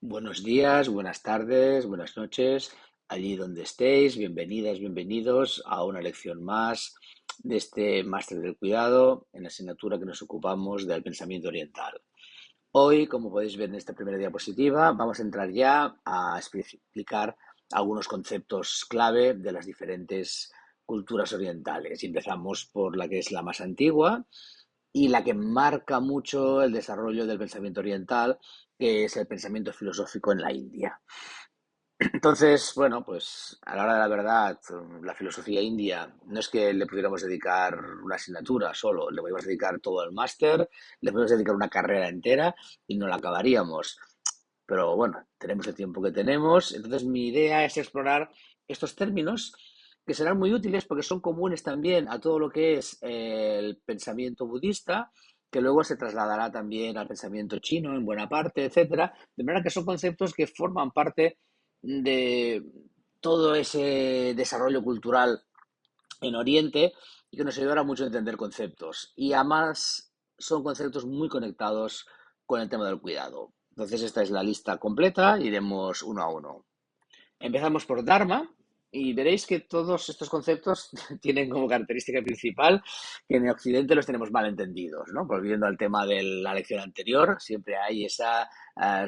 Buenos días, buenas tardes, buenas noches, allí donde estéis, bienvenidas, bienvenidos a una lección más de este máster del cuidado en la asignatura que nos ocupamos del pensamiento oriental. Hoy, como podéis ver en esta primera diapositiva, vamos a entrar ya a explicar algunos conceptos clave de las diferentes culturas orientales. Y empezamos por la que es la más antigua y la que marca mucho el desarrollo del pensamiento oriental, que es el pensamiento filosófico en la India. Entonces, bueno, pues a la hora de la verdad, la filosofía india no es que le pudiéramos dedicar una asignatura solo, le podemos dedicar todo el máster, le podemos dedicar una carrera entera y no la acabaríamos. Pero bueno, tenemos el tiempo que tenemos, entonces mi idea es explorar estos términos que serán muy útiles porque son comunes también a todo lo que es el pensamiento budista, que luego se trasladará también al pensamiento chino en buena parte, etcétera, de manera que son conceptos que forman parte de todo ese desarrollo cultural en Oriente y que nos ayudará mucho a entender conceptos. Y además son conceptos muy conectados con el tema del cuidado. Entonces esta es la lista completa, iremos uno a uno. Empezamos por Dharma y veréis que todos estos conceptos tienen como característica principal que en Occidente los tenemos mal entendidos, ¿no? Volviendo al tema de la lección anterior, siempre hay esas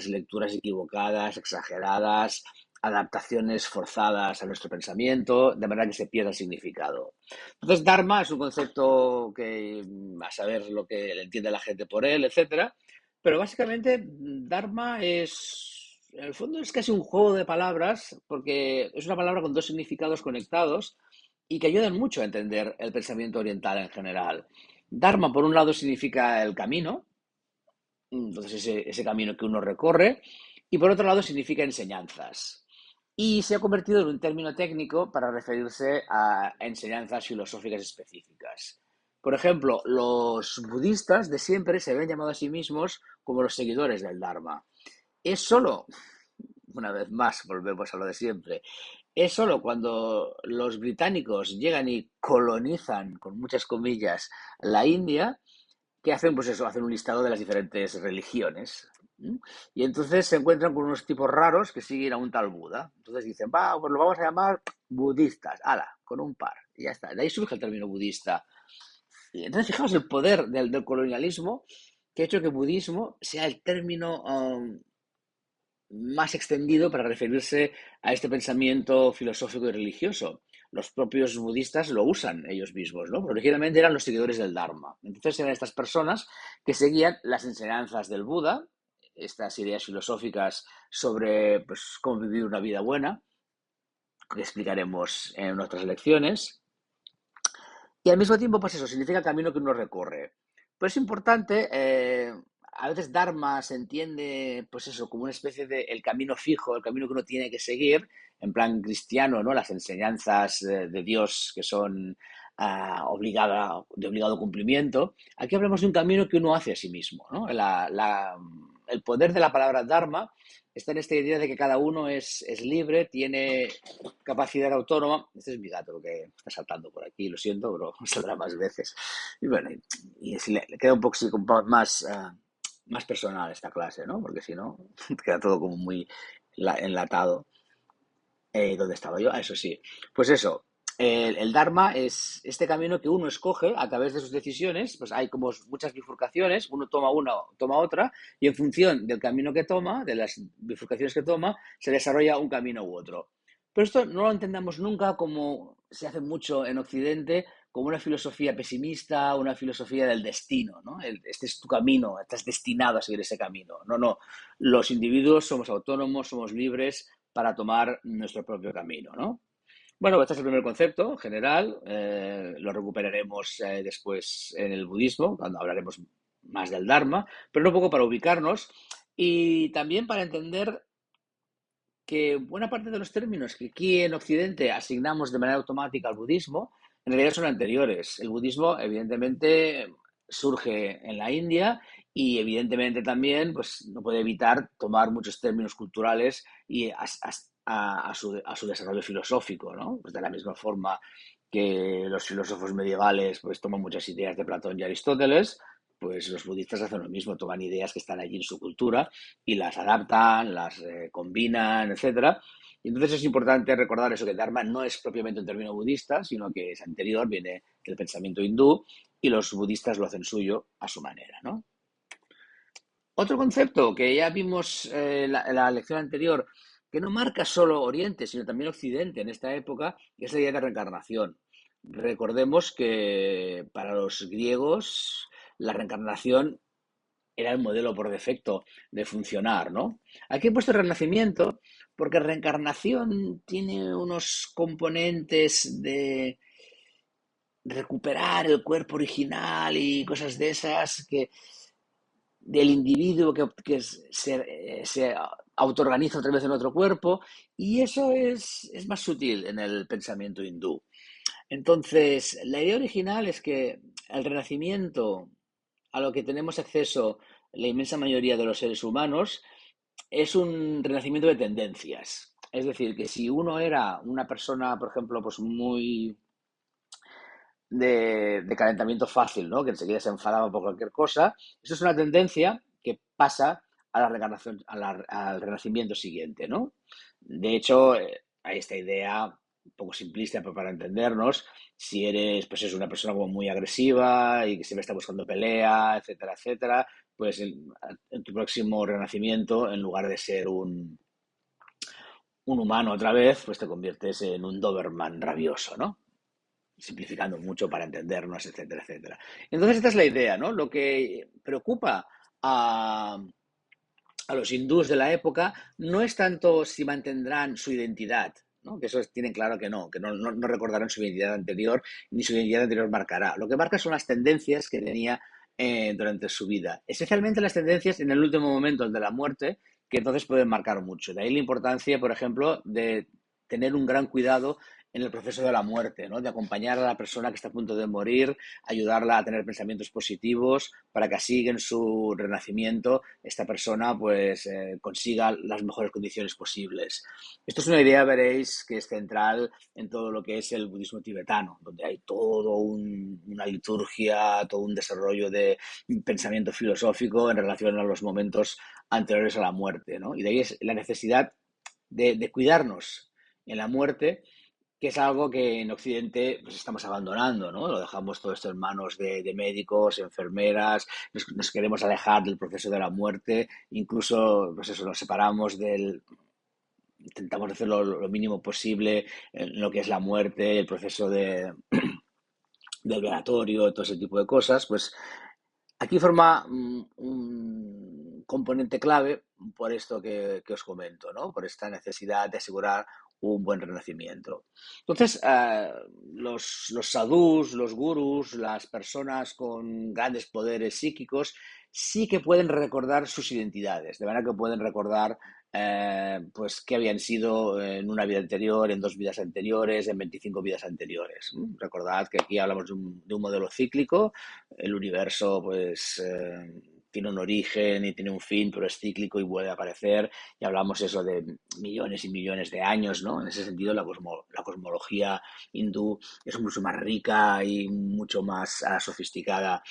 lecturas equivocadas, exageradas, adaptaciones forzadas a nuestro pensamiento, de manera que se pierda el significado. Entonces, Dharma es un concepto que a saber lo que entiende la gente por él, etcétera, pero básicamente Dharma es, en el fondo es casi un juego de palabras, porque es una palabra con dos significados conectados y que ayudan mucho a entender el pensamiento oriental en general. Dharma, por un lado, significa el camino, entonces ese camino que uno recorre, y por otro lado significa enseñanzas. Y se ha convertido en un término técnico para referirse a enseñanzas filosóficas específicas. Por ejemplo, los budistas de siempre se habían llamado a sí mismos como los seguidores del Dharma. Es solo, una vez más, volvemos a lo de siempre, es solo cuando los británicos llegan y colonizan, con muchas comillas, la India, que hacen, pues eso, hacen un listado de las diferentes religiones. ¿Mm? Y entonces se encuentran con unos tipos raros que siguen a un tal Buda. Entonces dicen, va, pues lo vamos a llamar budistas, ala, con un par. Y ya está. De ahí surge el término budista. Y entonces fijaos el poder del colonialismo que ha hecho que budismo sea el término más extendido para referirse a este pensamiento filosófico y religioso. Los propios budistas lo usan ellos mismos, ¿no? Pero originalmente eran los seguidores del Dharma. Entonces eran estas personas que seguían las enseñanzas del Buda, estas ideas filosóficas sobre pues, cómo vivir una vida buena, que explicaremos en nuestras lecciones. Y al mismo tiempo, pues eso, significa el camino que uno recorre. Pero es importante, a veces Dharma se entiende, pues eso, como una especie de el camino fijo, el camino que uno tiene que seguir, en plan cristiano, ¿no? Las enseñanzas de Dios que son de obligado cumplimiento. Aquí hablamos de un camino que uno hace a sí mismo, ¿no? El poder de la palabra Dharma está en esta idea de que cada uno es libre, tiene capacidad autónoma. Este es mi gato lo que está saltando por aquí, lo siento, pero saldrá más veces. Y bueno, y si le queda un poco, sí, un poco más, más personal esta clase, ¿no? Porque si no, queda todo como muy enlatado. ¿Dónde estaba yo? Eso sí. Pues eso, el Dharma es este camino que uno escoge a través de sus decisiones, pues hay como muchas bifurcaciones, uno toma una, toma otra, y en función del camino que toma, de las bifurcaciones que toma, se desarrolla un camino u otro. Pero esto no lo entendamos nunca como se hace mucho en Occidente, como una filosofía pesimista, una filosofía del destino, ¿no? Este es tu camino, estás destinado a seguir ese camino. No, no. Los individuos somos autónomos, somos libres para tomar nuestro propio camino, ¿no? Bueno, este es el primer concepto general, lo recuperaremos después en el budismo, cuando hablaremos más del Dharma, pero un poco para ubicarnos y también para entender que buena parte de los términos que aquí en Occidente asignamos de manera automática al budismo, en realidad son anteriores. El budismo, evidentemente, surge en la India y, evidentemente, también pues, no puede evitar tomar muchos términos culturales y a su desarrollo filosófico, ¿no? Pues de la misma forma que los filósofos medievales pues, toman muchas ideas de Platón y Aristóteles, pues los budistas hacen lo mismo, toman ideas que están allí en su cultura y las adaptan, las combinan, etcétera. Y entonces es importante recordar eso, que Dharma no es propiamente un término budista, sino que es anterior, viene del pensamiento hindú y los budistas lo hacen suyo a su manera, ¿no? Otro concepto que ya vimos en la lección anterior, que no marca solo Oriente, sino también Occidente en esta época, es la idea de reencarnación. Recordemos que para los griegos la reencarnación era el modelo por defecto de funcionar, ¿no? Aquí he puesto renacimiento porque reencarnación tiene unos componentes de recuperar el cuerpo original y cosas de esas que del individuo que se autoorganiza otra vez en otro cuerpo, y eso es más sutil en el pensamiento hindú. Entonces, la idea original es que el renacimiento a lo que tenemos acceso la inmensa mayoría de los seres humanos es un renacimiento de tendencias. Es decir, que si uno era una persona, por ejemplo, pues muy de calentamiento fácil, ¿no? Que enseguida se enfadaba por cualquier cosa. Eso es una tendencia que pasa a la reencarnación, al renacimiento siguiente, ¿no? De hecho, hay esta idea un poco simplista pero para entendernos. Si eres, pues es una persona como muy agresiva y que siempre está buscando pelea, etcétera, etcétera, pues en tu próximo renacimiento, en lugar de ser un humano otra vez, pues te conviertes en un Doberman rabioso, ¿no? Simplificando mucho para entendernos, etcétera, etcétera. Entonces, esta es la idea, ¿no? Lo que preocupa a los hindús de la época no es tanto si mantendrán su identidad, ¿no? Que eso tienen claro que no recordarán su identidad anterior, ni su identidad anterior marcará. Lo que marca son las tendencias que tenía durante su vida, especialmente las tendencias en el último momento, el de la muerte, que entonces pueden marcar mucho. De ahí la importancia, por ejemplo, de tener un gran cuidado en el proceso de la muerte, ¿no? De acompañar a la persona que está a punto de morir, ayudarla a tener pensamientos positivos para que así en su renacimiento esta persona pues consiga las mejores condiciones posibles. Esto es una idea, veréis, que es central en todo lo que es el budismo tibetano, donde hay una liturgia, todo un desarrollo de pensamiento filosófico en relación a los momentos anteriores a la muerte, ¿no? Y de ahí es la necesidad de cuidarnos en la muerte, que es algo que en Occidente pues estamos abandonando, ¿no? Lo dejamos todo esto en manos de médicos, enfermeras, nos queremos alejar del proceso de la muerte, incluso pues eso, nos separamos intentamos hacer lo mínimo posible en lo que es la muerte, el proceso del velatorio, todo ese tipo de cosas, pues aquí forma un componente clave por esto que os comento, ¿no? Por esta necesidad de asegurar un buen renacimiento. Entonces, los sadhus, los gurús, las personas con grandes poderes psíquicos, sí que pueden recordar sus identidades, de manera que pueden recordar pues qué habían sido en una vida anterior, en 2 vidas anteriores, en 25 vidas anteriores. Recordad que aquí hablamos de un modelo cíclico. El universo pues tiene un origen y tiene un fin, pero es cíclico y vuelve a aparecer. Y hablamos eso de millones y millones de años, ¿no? En ese sentido, la cosmología hindú es mucho más rica y mucho más sofisticada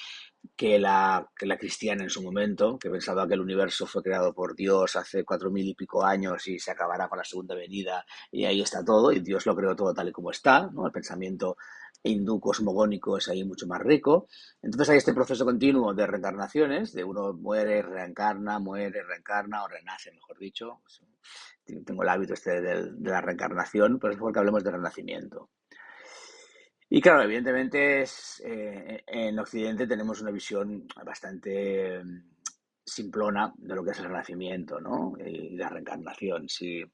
que la cristiana en su momento, que pensaba que el universo fue creado por Dios hace 4000 y pico años y se acabará con la segunda venida y ahí está todo, y Dios lo creó todo tal y como está, ¿no? El pensamiento hindú cosmogónico es ahí mucho más rico. Entonces hay este proceso continuo de reencarnaciones, de uno muere, reencarna o renace, mejor dicho. Tengo el hábito este de la reencarnación, pero es mejor que hablemos de renacimiento. Y claro, evidentemente en Occidente tenemos una visión bastante simplona de lo que es el renacimiento, ¿no? Y la reencarnación. Si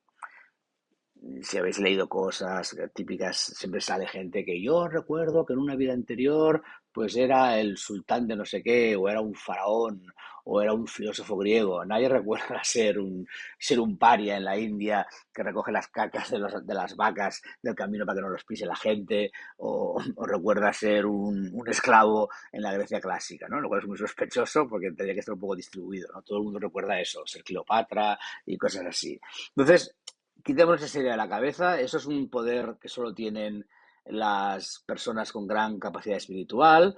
habéis leído cosas típicas, siempre sale gente que yo recuerdo que en una vida anterior pues era el sultán de no sé qué, o era un faraón, o era un filósofo griego. Nadie recuerda ser un paria en la India que recoge las cacas de las vacas del camino para que no los pise la gente, o recuerda ser un esclavo en la Grecia clásica, ¿no? Lo cual es muy sospechoso porque tendría que estar un poco distribuido, ¿no? Todo el mundo recuerda eso, ser Cleopatra y cosas así. Entonces, quitemos esa idea de la cabeza. Eso es un poder que solo tienen las personas con gran capacidad espiritual.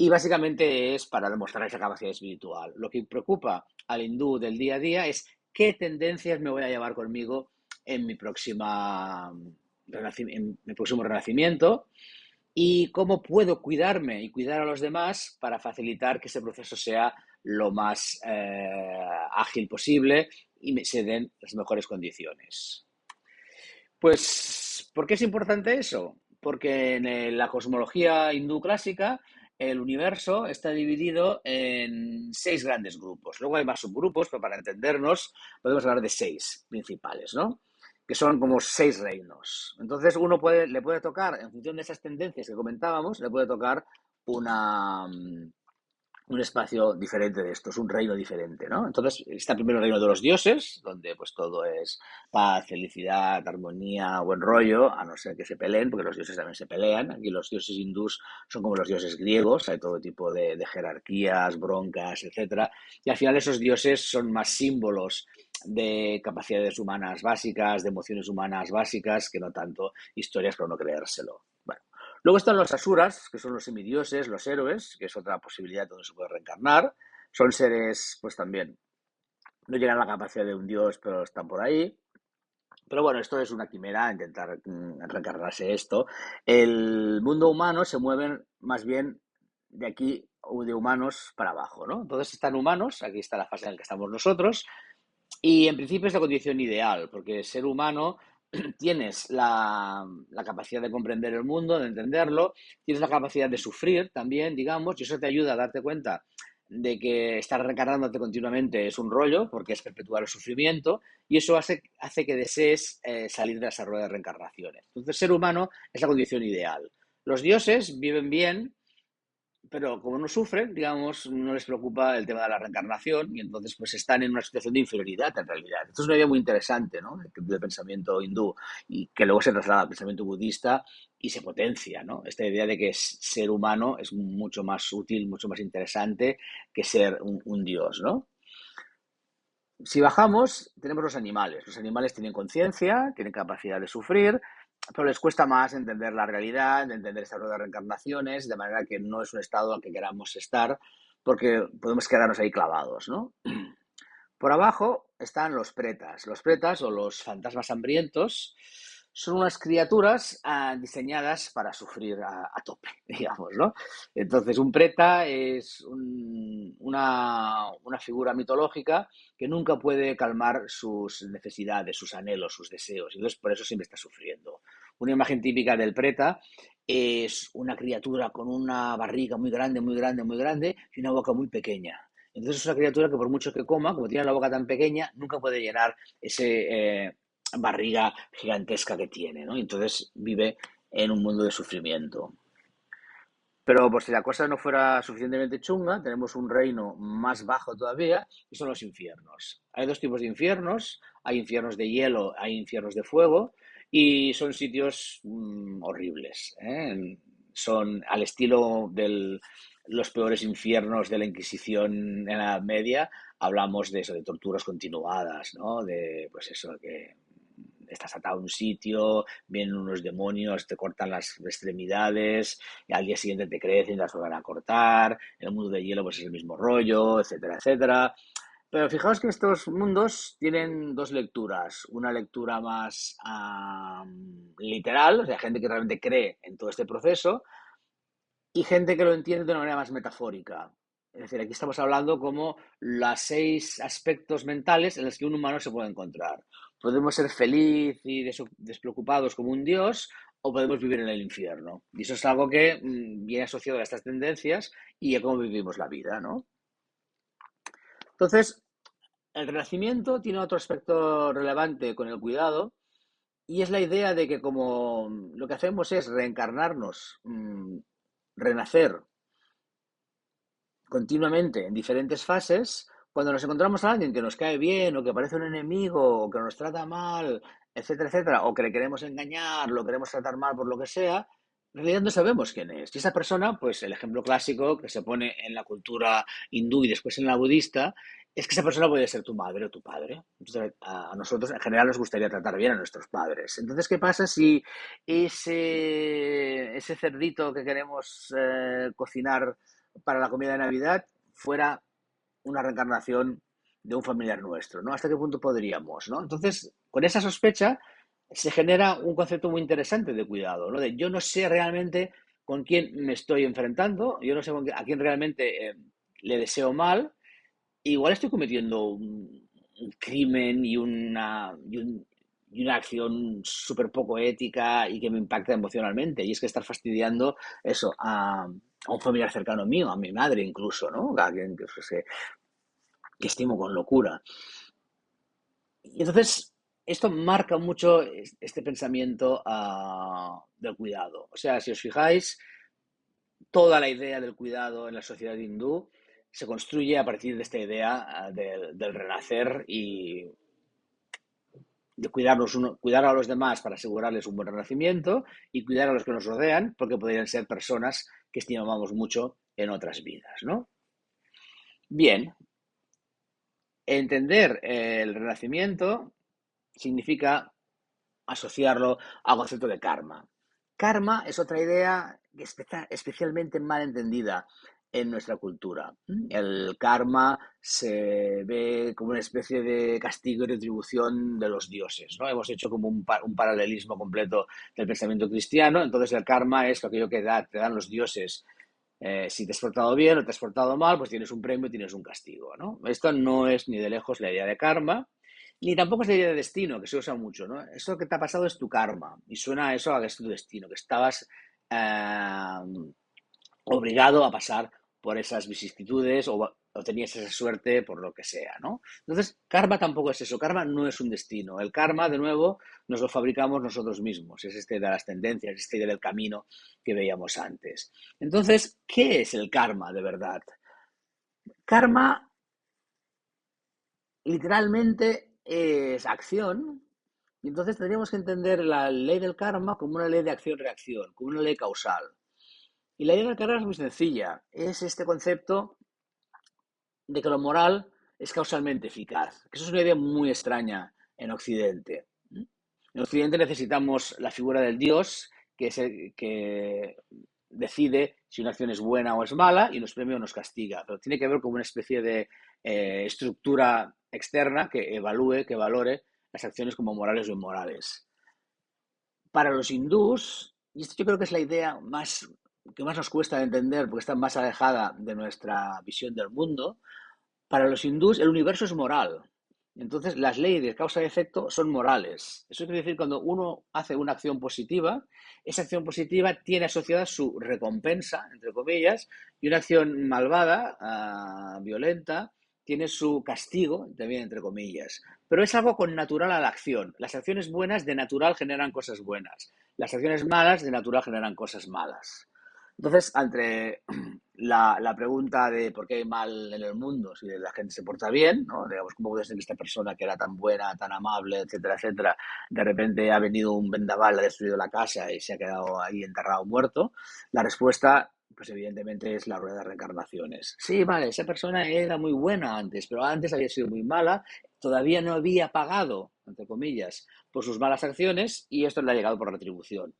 y básicamente es para demostrar esa capacidad espiritual. Lo que preocupa al hindú del día a día es qué tendencias me voy a llevar conmigo en en mi próximo renacimiento y cómo puedo cuidarme y cuidar a los demás para facilitar que ese proceso sea lo más ágil posible y se den las mejores condiciones. Pues, ¿por qué es importante eso? Porque en la cosmología hindú clásica el universo está dividido en 6 grandes grupos. Luego hay más subgrupos, pero para entendernos podemos hablar de 6 principales, ¿no? Que son como 6 reinos. Entonces le puede tocar, en función de esas tendencias que comentábamos, le puede tocar una, un espacio diferente de estos, un reino diferente, ¿no? Entonces está primero el reino de los dioses, donde pues todo es paz, felicidad, armonía, buen rollo, a no ser que se peleen, porque los dioses también se pelean. Aquí los dioses hindús son como los dioses griegos, hay todo tipo de jerarquías, broncas, etcétera. Y al final esos dioses son más símbolos de capacidades humanas básicas, de emociones humanas básicas, que no tanto historias para no creérselo. Bueno, luego están los asuras, que son los semidioses, los héroes, que es otra posibilidad donde se puede reencarnar. Son seres, pues también, no llegan a la capacidad de un dios, pero están por ahí. Pero bueno, esto es una quimera, intentar reencarnarse esto. El mundo humano se mueve más bien de aquí, de humanos para abajo, ¿no? Entonces están humanos, aquí está la fase en la que estamos nosotros, y en principio es la condición ideal, porque ser humano tienes la capacidad de comprender el mundo, de entenderlo, tienes la capacidad de sufrir también, digamos, y eso te ayuda a darte cuenta de que estar reencarnándote continuamente es un rollo, porque es perpetuar el sufrimiento, y eso hace que desees salir de esa rueda de reencarnaciones. Entonces, ser humano es la condición ideal. Los dioses viven bien, pero como no sufren, digamos, no les preocupa el tema de la reencarnación y entonces pues están en una situación de inferioridad en realidad. Esto es una idea muy interesante, ¿no? Del pensamiento hindú y que luego se traslada al pensamiento budista y se potencia, ¿no? Esta idea de que ser humano es mucho más útil, mucho más interesante que ser un dios, ¿no? Si bajamos, tenemos los animales. Los animales tienen conciencia, tienen capacidad de sufrir, pero les cuesta más entender la realidad, entender esta rueda de reencarnaciones, de manera que no es un estado al que queramos estar, porque podemos quedarnos ahí clavados, ¿no? Por abajo están los pretas. Los pretas o los fantasmas hambrientos son unas criaturas diseñadas para sufrir a tope, digamos, ¿no? Entonces, un preta es una figura mitológica que nunca puede calmar sus necesidades, sus anhelos, sus deseos. Entonces, por eso siempre está sufriendo. Una imagen típica del preta es una criatura con una barriga muy grande, muy grande, muy grande y una boca muy pequeña. Entonces es una criatura que por mucho que coma, como tiene la boca tan pequeña, nunca puede llenar ese barriga gigantesca que tiene, ¿no? Entonces vive en un mundo de sufrimiento. Pero por si la cosa no fuera suficientemente chunga, tenemos un reino más bajo todavía, y son los infiernos. Hay 2 tipos de infiernos, hay infiernos de hielo, hay infiernos de fuego, y son sitios horribles, ¿eh? Son al estilo de los peores infiernos de la Inquisición en la Edad Media. Hablamos de eso, de torturas continuadas, ¿no? De, pues eso, que estás atado a un sitio, vienen unos demonios, te cortan las extremidades, y al día siguiente te crecen y las vuelven a cortar. En el mundo de hielo pues es el mismo rollo, etcétera, etcétera. Pero fijaos que estos mundos tienen 2 lecturas. Una lectura más literal, o sea, gente que realmente cree en todo este proceso, y gente que lo entiende de una manera más metafórica. Es decir, aquí estamos hablando como los 6 aspectos mentales en los que un humano se puede encontrar. Podemos ser feliz y despreocupados como un dios o podemos vivir en el infierno. Y eso es algo que viene asociado a estas tendencias y a cómo vivimos la vida, ¿no? Entonces, el renacimiento tiene otro aspecto relevante con el cuidado y es la idea de que como lo que hacemos es reencarnarnos, renacer continuamente en diferentes fases, cuando nos encontramos a alguien que nos cae bien o que parece un enemigo o que nos trata mal, etcétera, etcétera, o que le queremos engañar, lo queremos tratar mal por lo que sea, en realidad no sabemos quién es. Y esa persona, pues el ejemplo clásico que se pone en la cultura hindú y después en la budista, es que esa persona puede ser tu madre o tu padre. Entonces, a nosotros en general nos gustaría tratar bien a nuestros padres. Entonces, ¿qué pasa si ese cerdito que queremos cocinar para la comida de Navidad fuera una reencarnación de un familiar nuestro, ¿no? ¿Hasta qué punto podríamos, ¿no? Entonces, con esa sospecha se genera un concepto muy interesante de cuidado, ¿no? De yo no sé realmente con quién me estoy enfrentando, yo no sé a quién realmente le deseo mal, igual estoy cometiendo un crimen y una acción súper poco ética y que me impacta emocionalmente. Y es que estar fastidiando eso a un familiar cercano mío, a mi madre incluso, ¿no? A alguien que estimo con locura. Y entonces, esto marca mucho este pensamiento del cuidado. O sea, si os fijáis, toda la idea del cuidado en la sociedad hindú se construye a partir de esta idea del renacer y de cuidar a los demás para asegurarles un buen renacimiento y cuidar a los que nos rodean porque podrían ser personas que estimamos mucho en otras vidas, ¿no? Bien, entender el renacimiento significa asociarlo al concepto de karma. Karma es otra idea que está especialmente mal entendida en nuestra cultura. El karma se ve como una especie de castigo y retribución de los dioses, ¿no? Hemos hecho como un paralelismo completo del pensamiento cristiano. Entonces el karma es aquello que te dan los dioses. Si te has portado bien o te has portado mal, pues tienes un premio, tienes un castigo, ¿no? Esto no es ni de lejos la idea de karma, ni tampoco es la idea de destino, que se usa mucho, ¿no? Eso que te ha pasado es tu karma, y suena a eso a que es tu destino, que estabas obligado a pasar por esas vicisitudes o tenías esa suerte por lo que sea, ¿no? Entonces, karma tampoco es eso, karma no es un destino. El karma, de nuevo, nos lo fabricamos nosotros mismos, es este de las tendencias, este del camino que veíamos antes. Entonces, ¿qué es el karma de verdad? Karma literalmente es acción, y entonces tendríamos que entender la ley del karma como una ley de acción-reacción, como una ley causal. Y la idea del karma es muy sencilla, es este concepto de que lo moral es causalmente eficaz. Eso es una idea muy extraña en Occidente. En Occidente necesitamos la figura del Dios que, es el, que decide si una acción es buena o es mala y nos premia o nos castiga. Pero tiene que ver con una especie de estructura externa que evalúe, que valore las acciones como morales o inmorales. Para los hindús, y esto yo creo que es la idea que más nos cuesta de entender porque está más alejada de nuestra visión del mundo, para los hindús el universo es moral. Entonces las leyes de causa y efecto son morales. Eso quiere decir que cuando uno hace una acción positiva, esa acción positiva tiene asociada su recompensa, entre comillas, y una acción malvada, violenta, tiene su castigo, también entre comillas. Pero es algo con natural a la acción. Las acciones buenas de natural generan cosas buenas. Las acciones malas de natural generan cosas malas. Entonces, entre la pregunta de por qué hay mal en el mundo, si la gente se porta bien, ¿no? Digamos, ¿cómo puede ser que esta persona que era tan buena, tan amable, etcétera, etcétera, de repente ha venido un vendaval, ha destruido la casa y se ha quedado ahí enterrado muerto? La respuesta, pues evidentemente, es la rueda de reencarnaciones. Sí, vale, esa persona era muy buena antes, pero antes había sido muy mala, todavía no había pagado, entre comillas, por sus malas acciones y esto le ha llegado por retribución.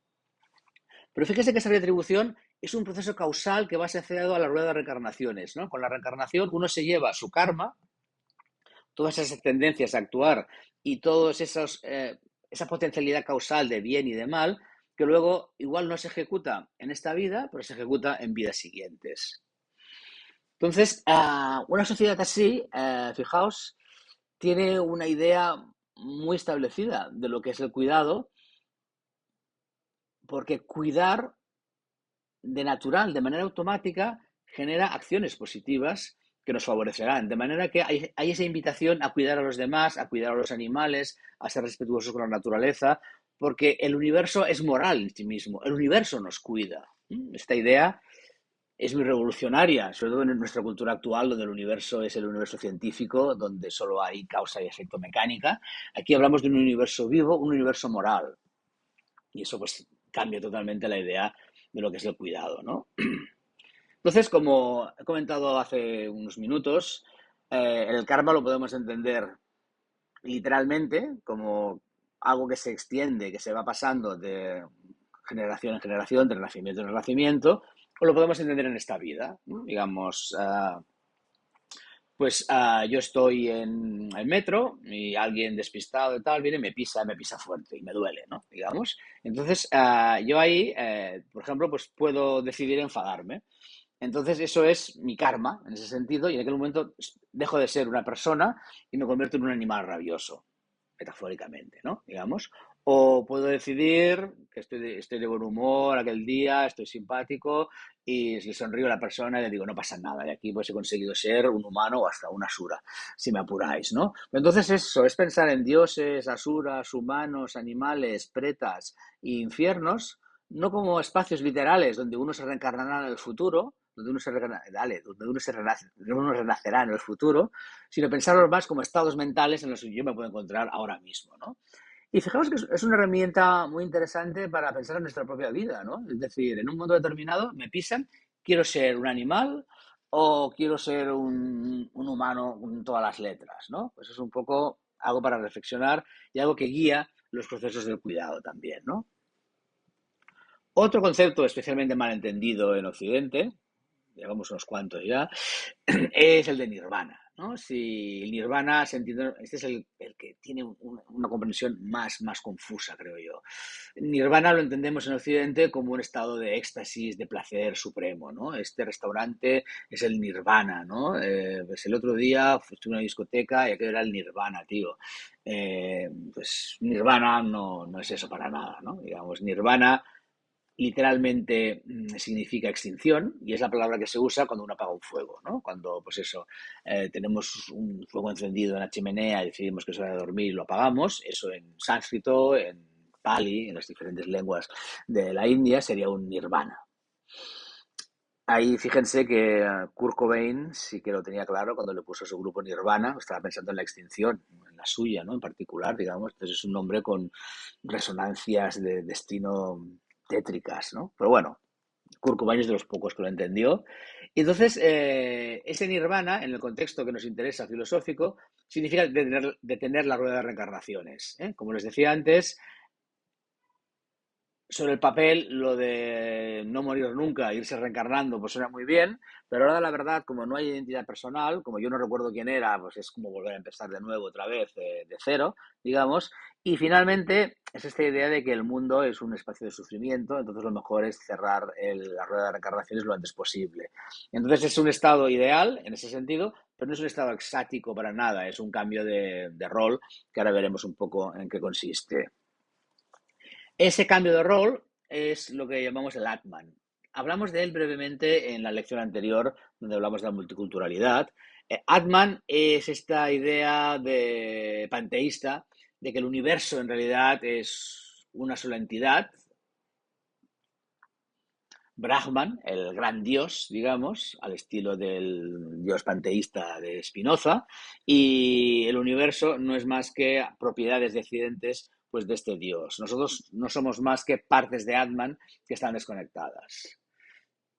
Pero fíjese que esa retribución es un proceso causal que va asociado a la rueda de reencarnaciones, ¿no? Con la reencarnación uno se lleva su karma, todas esas tendencias a actuar y toda esa potencialidad causal de bien y de mal, que luego igual no se ejecuta en esta vida, pero se ejecuta en vidas siguientes. Entonces, una sociedad así, fijaos, tiene una idea muy establecida de lo que es el cuidado, porque cuidar de natural, de manera automática, genera acciones positivas que nos favorecerán. De manera que hay esa invitación a cuidar a los demás, a cuidar a los animales, a ser respetuosos con la naturaleza, porque el universo es moral en sí mismo, el universo nos cuida. Esta idea es muy revolucionaria, sobre todo en nuestra cultura actual, donde el universo es el universo científico, donde solo hay causa y efecto mecánica. Aquí hablamos de un universo vivo, un universo moral. Y eso pues cambia totalmente la idea de lo que es el cuidado, ¿no? Entonces, como he comentado hace unos minutos, el karma lo podemos entender literalmente como algo que se extiende, que se va pasando de generación en generación, de renacimiento en renacimiento, o lo podemos entender en esta vida, ¿no? Digamos, yo estoy en el metro y alguien despistado y tal viene y me pisa fuerte y me duele, ¿no? Digamos. Entonces, yo ahí, por ejemplo, pues puedo decidir enfadarme. Entonces, eso es mi karma en ese sentido, y en aquel momento dejo de ser una persona y me convierto en un animal rabioso, metafóricamente, ¿no? Digamos. O puedo decidir que estoy de buen humor aquel día, estoy simpático y le sonrío a la persona y le digo, no pasa nada, y aquí pues he conseguido ser un humano o hasta una asura, si me apuráis, ¿no? Entonces eso, es pensar en dioses, asuras, humanos, animales, pretas e infiernos, no como espacios literales donde uno se reencarnará en el futuro, donde uno renacerá en el futuro, sino pensarlos más como estados mentales en los que yo me puedo encontrar ahora mismo, ¿no? Y fijaos que es una herramienta muy interesante para pensar en nuestra propia vida, ¿no? Es decir, en un mundo determinado me pisan, quiero ser un animal o quiero ser un humano con todas las letras, ¿no? Pues es un poco algo para reflexionar y algo que guía los procesos del cuidado también, ¿no? Otro concepto especialmente mal entendido en Occidente, llevamos unos cuantos ya, es el de Nirvana, ¿no? Si el Nirvana se entiende, este es el que tiene una comprensión más confusa, creo yo. Nirvana lo entendemos en Occidente como un estado de éxtasis, de placer supremo, ¿no? Este restaurante es el Nirvana, ¿no? Pues el otro día estuve en una discoteca y aquello era el Nirvana, tío. Pues Nirvana no es eso para nada, ¿no? Digamos, Nirvana literalmente significa extinción, y es la palabra que se usa cuando uno apaga un fuego, ¿no? Cuando, pues eso, tenemos un fuego encendido en la chimenea y decidimos que es hora de dormir y lo apagamos, eso en sánscrito, en pali, en las diferentes lenguas de la India, sería un nirvana. Ahí fíjense que Kurt Cobain sí que lo tenía claro cuando le puso su grupo Nirvana, estaba pensando en la extinción, en la suya, ¿no? En particular, digamos. Entonces es un nombre con resonancias de destino tétricas, ¿no? Pero bueno, Kurt Cobain es de los pocos que lo entendió. Y entonces, ese nirvana, en el contexto que nos interesa filosófico, significa detener la rueda de reencarnaciones, ¿eh? Como les decía antes, sobre el papel lo de no morir nunca, irse reencarnando, pues suena muy bien, pero ahora la verdad, como no hay identidad personal, como yo no recuerdo quién era, pues es como volver a empezar de nuevo otra vez, de cero, digamos, y finalmente es esta idea de que el mundo es un espacio de sufrimiento, entonces lo mejor es cerrar la rueda de reencarnaciones lo antes posible. Entonces es un estado ideal en ese sentido, pero no es un estado exático para nada, es un cambio de rol que ahora veremos un poco en qué consiste. Ese cambio de rol es lo que llamamos el Atman. Hablamos de él brevemente en la lección anterior, donde hablamos de la multiculturalidad. Atman es esta idea de panteísta de que el universo en realidad es una sola entidad, Brahman, el gran dios, digamos, al estilo del dios panteísta de Spinoza, y el universo no es más que propiedades decidentes pues, de este dios. Nosotros no somos más que partes de Atman que están desconectadas.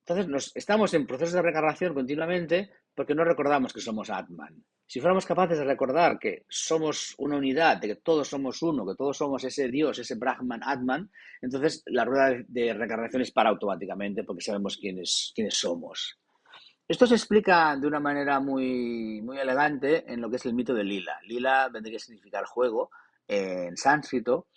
Entonces, estamos en procesos de reencarnación continuamente porque no recordamos que somos Atman. Si fuéramos capaces de recordar que somos una unidad, de que todos somos uno, que todos somos ese Dios, ese Brahman Atman, entonces la rueda de reencarnación es para automáticamente porque sabemos quiénes somos. Esto se explica de una manera muy elegante en lo que es el mito de Lila. Lila vendría a significar juego en sánscrito,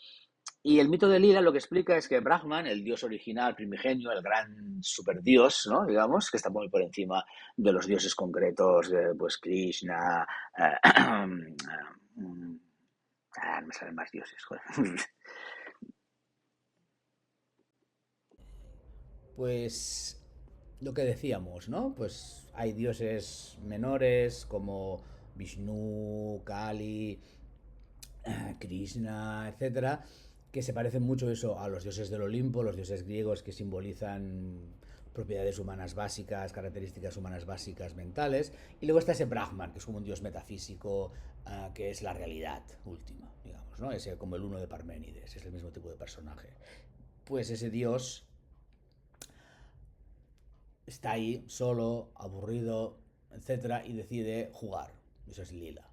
y el mito de Lila lo que explica es que Brahman, el dios original, primigenio, el gran superdios, ¿no? Digamos, que está muy por encima de los dioses concretos, pues Krishna, no me salen más dioses, joder. Pues lo que decíamos, ¿no? Pues hay dioses menores como Vishnu, Kali, Krishna, etcétera, que se parecen mucho eso a los dioses del Olimpo, los dioses griegos que simbolizan propiedades humanas básicas, características humanas básicas mentales, y luego está ese Brahman, que es como un dios metafísico, que es la realidad última, digamos, ¿no? Es como el uno de Parménides, es el mismo tipo de personaje. Pues ese dios está ahí solo, aburrido, etcétera, y decide jugar. Eso es Lila.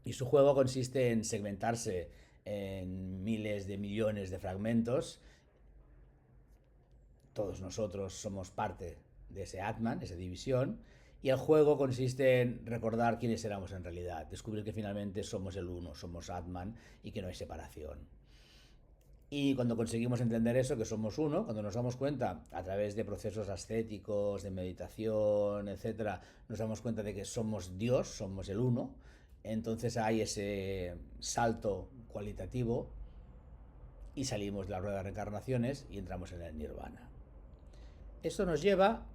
Y su juego consiste en segmentarse en miles de millones de fragmentos todos nosotros somos parte de ese Atman, esa división, y el juego consiste en recordar quiénes éramos en realidad, descubrir que finalmente somos el uno, somos Atman y que no hay separación. Y cuando conseguimos entender eso, que somos uno, cuando nos damos cuenta a través de procesos ascéticos, de meditación, etcétera, nos damos cuenta de que somos Dios, somos el uno, entonces hay ese salto cualitativo y salimos de la rueda de reencarnaciones y entramos en el nirvana. Esto nos lleva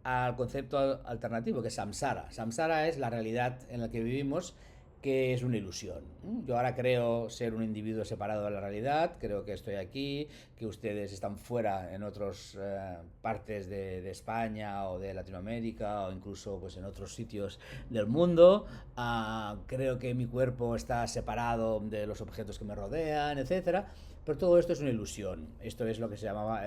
al concepto alternativo, que es samsara. Samsara es la realidad en la que vivimos, que es una ilusión. Yo ahora creo ser un individuo separado de la realidad, creo que estoy aquí, que ustedes están fuera en otras partes de España o de Latinoamérica o incluso pues, en otros sitios del mundo. Creo que mi cuerpo está separado de los objetos que me rodean, etcétera. Pero todo esto es una ilusión. Esto es lo que se llamaba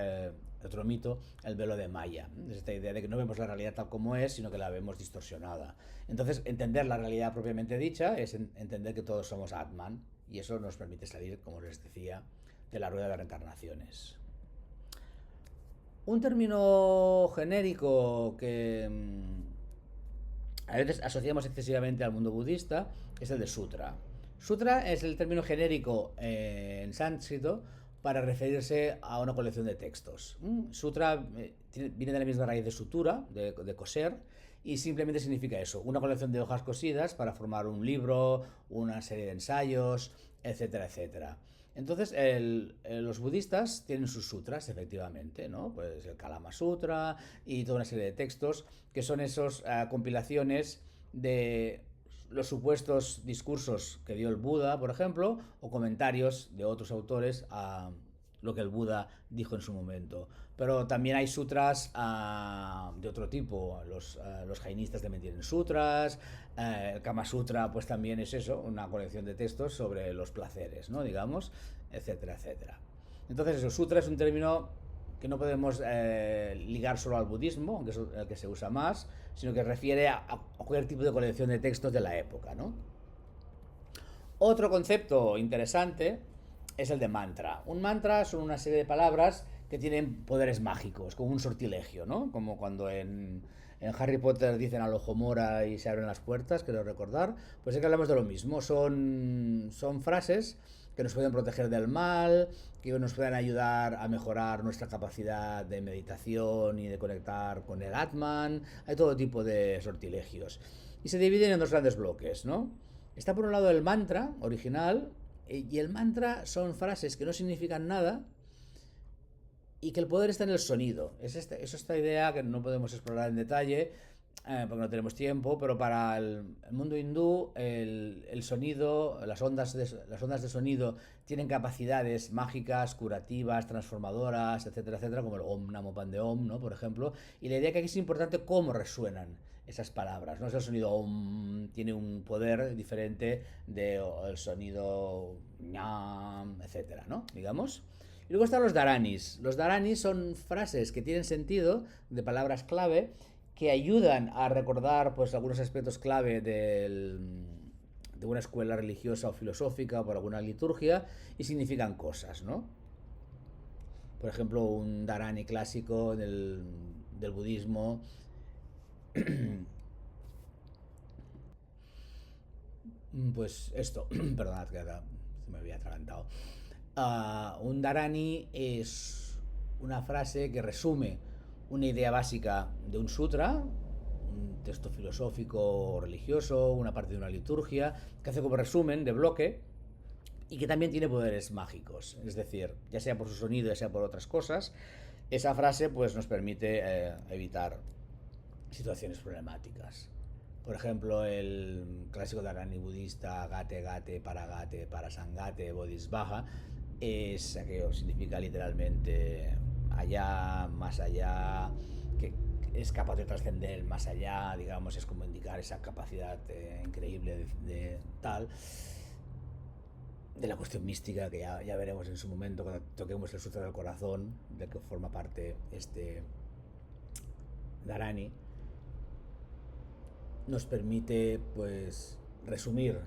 otro mito, el velo de Maya. Es esta idea de que no vemos la realidad tal como es, sino que la vemos distorsionada. Entonces, entender la realidad propiamente dicha es entender que todos somos Atman, y eso nos permite salir, como les decía, de la rueda de reencarnaciones. Un término genérico que a veces asociamos excesivamente al mundo budista es el de sutra. Sutra es el término genérico en sánscrito para referirse a una colección de textos. Sutra viene de la misma raíz de sutura, de coser, y simplemente significa eso, una colección de hojas cosidas para formar un libro, una serie de ensayos, etcétera, etcétera. Entonces, los budistas tienen sus sutras, efectivamente, ¿no? Pues el Kalama Sutra y toda una serie de textos que son esas compilaciones de los supuestos discursos que dio el Buda, por ejemplo, o comentarios de otros autores a lo que el Buda dijo en su momento. Pero también hay sutras de otro tipo. Los jainistas también tienen sutras. El Kama Sutra pues también es eso, una colección de textos sobre los placeres, ¿no? Digamos, etcétera, etcétera. Entonces eso, sutra es un término que no podemos ligar solo al budismo, aunque es el que se usa más, sino que refiere a cualquier tipo de colección de textos de la época, ¿no? Otro concepto interesante es el de mantra. Un mantra son una serie de palabras que tienen poderes mágicos, como un sortilegio, ¿no? Como cuando en Harry Potter dicen al ojo mora y se abren las puertas, quiero recordar, pues es que hablamos de lo mismo. Son frases que nos pueden proteger del mal, que nos pueden ayudar a mejorar nuestra capacidad de meditación y de conectar con el Atman. Hay todo tipo de sortilegios. Y se dividen en dos grandes bloques, ¿no? Está por un lado el mantra original, y el mantra son frases que no significan nada y que el poder está en el sonido. Es esta idea que no podemos explorar en detalle porque no tenemos tiempo, pero para el mundo hindú el sonido, las ondas de sonido tienen capacidades mágicas, curativas, transformadoras, etcétera, etcétera, como el Om Namo Pande Om, ¿no? Por ejemplo. Y la idea que aquí es importante cómo resuenan esas palabras, ¿no? Es el sonido Om tiene un poder diferente del sonido ñam, etcétera, ¿no? Digamos. Y luego están los dharanis. Los dharanis son frases que tienen sentido, de palabras clave, que ayudan a recordar pues, algunos aspectos clave de una escuela religiosa o filosófica o por alguna liturgia y significan cosas, ¿no? Por ejemplo, un dharani clásico del budismo pues esto, perdonad que se me había atragantado. Un dharani es una frase que resume una idea básica de un sutra, un texto filosófico o religioso, una parte de una liturgia, que hace como resumen de bloque y que también tiene poderes mágicos. Es decir, ya sea por su sonido, ya sea por otras cosas, esa frase pues, nos permite evitar situaciones problemáticas. Por ejemplo, el clásico dharani budista Gate Gate Parasangate Bodhisvaha es aquello, significa literalmente allá, más allá, que es capaz de trascender el más allá, digamos, es como indicar esa capacidad increíble de tal, de la cuestión mística que ya veremos en su momento cuando toquemos el sutra del corazón, del que forma parte este dharani. Nos permite pues resumir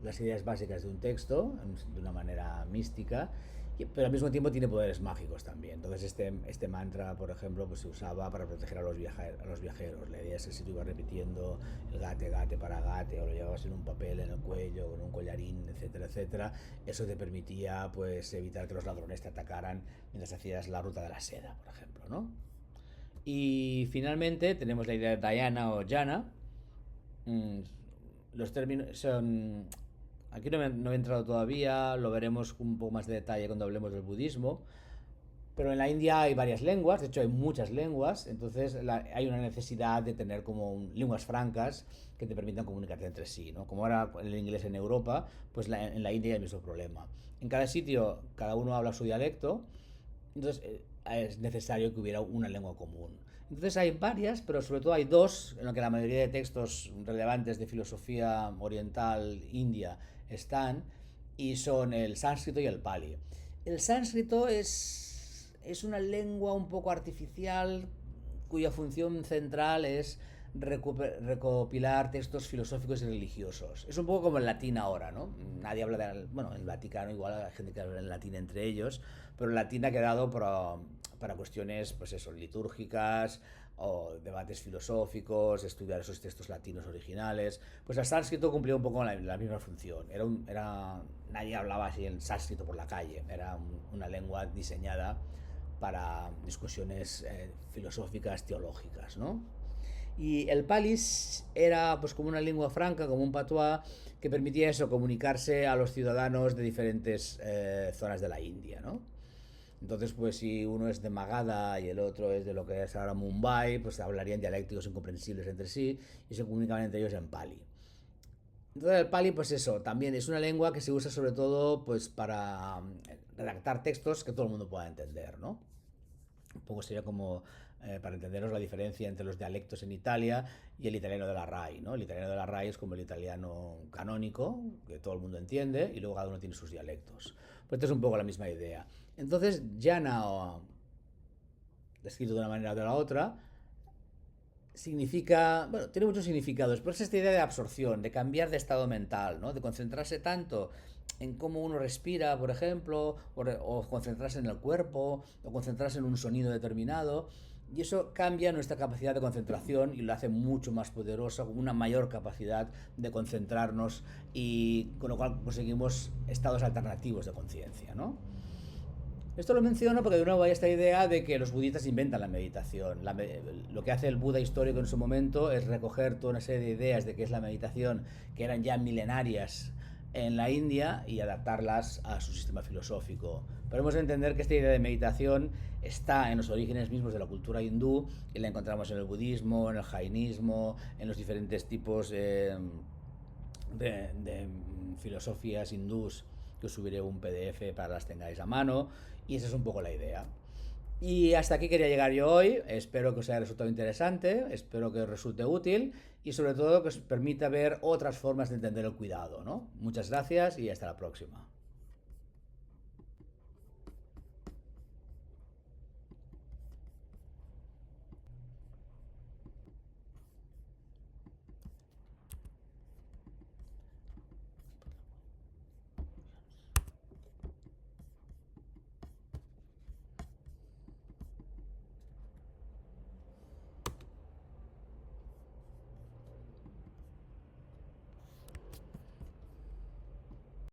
las ideas básicas de un texto de una manera mística pero al mismo tiempo tiene poderes mágicos también. Entonces este mantra, por ejemplo, pues se usaba para proteger a los viajeros. La idea es que si tú ibas repitiendo el gate, gate para gate, o lo llevabas en un papel en el cuello, con un collarín, etcétera, etcétera, eso te permitía pues evitar que los ladrones te atacaran mientras hacías la ruta de la seda, por ejemplo, ¿no? Y finalmente tenemos la idea de Diana o Jana. Mm, los términos son... Aquí no he entrado todavía, lo veremos con un poco más de detalle cuando hablemos del budismo. Pero en la India hay varias lenguas, de hecho hay muchas lenguas, entonces hay una necesidad de tener como lenguas francas que te permitan comunicarte entre sí, ¿no? Como ahora el inglés en Europa, pues en la India hay el mismo problema. En cada sitio, cada uno habla su dialecto, entonces es necesario que hubiera una lengua común. Entonces hay varias, pero sobre todo hay dos en lo que la mayoría de textos relevantes de filosofía oriental india están, y son el sánscrito y el pali. El sánscrito es una lengua un poco artificial cuya función central es recopilar textos filosóficos y religiosos. Es un poco como el latín ahora, ¿no? Nadie habla de... Bueno, en el Vaticano igual hay gente que habla en latín entre ellos, pero el latín ha quedado para cuestiones, pues eso, litúrgicas o debates filosóficos, estudiar esos textos latinos originales. Pues el sánscrito cumplía un poco la misma función. Nadie hablaba así en sánscrito por la calle. Era una lengua diseñada para discusiones filosóficas, teológicas, ¿no? Y el palis era pues como una lengua franca, como un patuá, que permitía eso, comunicarse a los ciudadanos de diferentes zonas de la India, ¿no? Entonces, pues si uno es de Magadha y el otro es de lo que es ahora Mumbai, pues hablarían dialécticos incomprensibles entre sí y se comunicaban entre ellos en pali. Entonces el pali, pues eso, también es una lengua que se usa sobre todo pues para redactar textos que todo el mundo pueda entender, ¿no? Un poco sería como, para entenderos la diferencia entre los dialectos en Italia y el italiano de la RAI, ¿no? El italiano de la RAI es como el italiano canónico, que todo el mundo entiende, y luego cada uno tiene sus dialectos. Pues esto es un poco la misma idea. Entonces, Jana, escrito de una manera o de la otra, significa, bueno, tiene muchos significados, pero es esta idea de absorción, de cambiar de estado mental, ¿no? De concentrarse tanto en cómo uno respira, por ejemplo, o concentrarse en el cuerpo, o concentrarse en un sonido determinado, y eso cambia nuestra capacidad de concentración y lo hace mucho más poderosa, con una mayor capacidad de concentrarnos, y con lo cual conseguimos estados alternativos de conciencia, ¿no? Esto lo menciono porque de nuevo hay esta idea de que los budistas inventan la meditación. Lo que hace el Buda histórico en su momento es recoger toda una serie de ideas de qué es la meditación, que eran ya milenarias en la India, y adaptarlas a su sistema filosófico. Pero hemos de entender que esta idea de meditación está en los orígenes mismos de la cultura hindú, y la encontramos en el budismo, en el jainismo, en los diferentes tipos de filosofías hindús, que os subiré un PDF para las tengáis a mano, y esa es un poco la idea. Y hasta aquí quería llegar yo hoy. Espero que os haya resultado interesante, espero que os resulte útil, y sobre todo que os permita ver otras formas de entender el cuidado, ¿no? Muchas gracias y hasta la próxima.